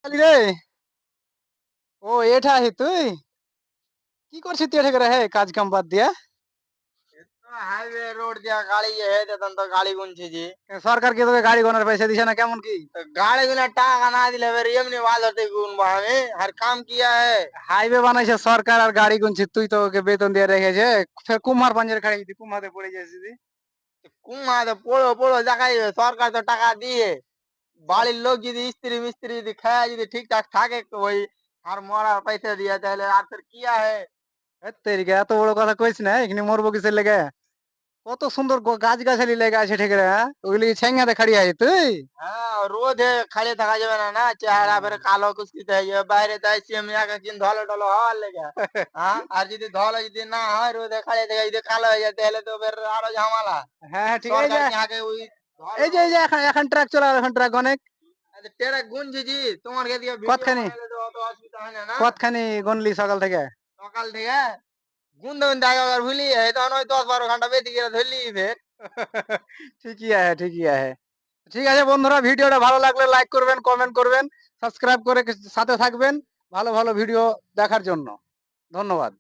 খালি রে। ও এটা হি তুই কি করছিস তুই এটা করে হে কাজ কাম বাদ দিয়া? হাইওয়ে रोड दिया गाड़ी ये है तन तो गाड़ी गुनছি জি সরকার কি তোকে গাড়ি গোনার পয়সা দিছে না কেমন কি? तो गाड़ी गुना टाका ना दिले फिर एमनी वाल होते गुनबा हमें हर काम किया है। হাইওয়ে বানাইছে সরকার আর গাড়ি গুনছিস তুই তো ওকে বেতন দিয়ে রেখেছে। ফের কুমার পাঞ্জের খাড়ি দিদি কুমাতে পড়ে যাচ্ছিস দি। কুমা তো পড়ো পড়ো দেখাই সরকার তো টাকা দিয়ে বাড়ির লোক যদি স্ত্রী মিস্ত্রি যদি খায় যদি ঠিকঠাক থাকে ওই আর মরার পয়সা দিয়ে তাহলে আর फिर किया है। তেরিকা এত বড় কথা কইস না এখানে মরবো কিসের লেগে? কত সুন্দর গাছ গাছালি লেগে আছে ঠিক রে হ্যাঁ? ওগুলি ছেঙ্গাতে খাড়ি আছে তুই। হ্যাঁ রোদ है खड़े থাকা যাবে না না চেহারা ফের কালো কুচকিতে হয়ে বাইরে তাই সিএমিয়া কা কিন ধলো টলো হওয়ার লেগে হ্যাঁ আর যদি ধলো যদি না হয় রোদে খড়ে থেকে যদি কালো হয়ে যায় তাহলে তো ফের আরো ঝামেলা। হ্যাঁ হ্যাঁ ঠিক এই সরকার যে কি আগে ওই এই ধলো যে এই যে এখন এখন ট্রাক চলা এখন ট্রাক অনেক টেরা গুনছি জি তোমার কে দিয়ে ভিডিও কতখানি বানাইলে তো অত অসুবিধা হয় না না কতখানি গনলি সকাল থেকে? সকাল থেকে গুনতে গুনতে আগে ভুলি তখন ওই 10-12 ঘন্টা বেশি গেলে ধরলি ফের। ঠিকই আছে ঠিকই আছে। ঠিক আছে বন্ধুরা ভিডিওটা ভালো লাগলে লাইক করবেন কমেন্ট করবেন সাবস্ক্রাইব করে সাথে থাকবেন ভালো ভালো ভিডিও দেখার জন্য। ধন্যবাদ।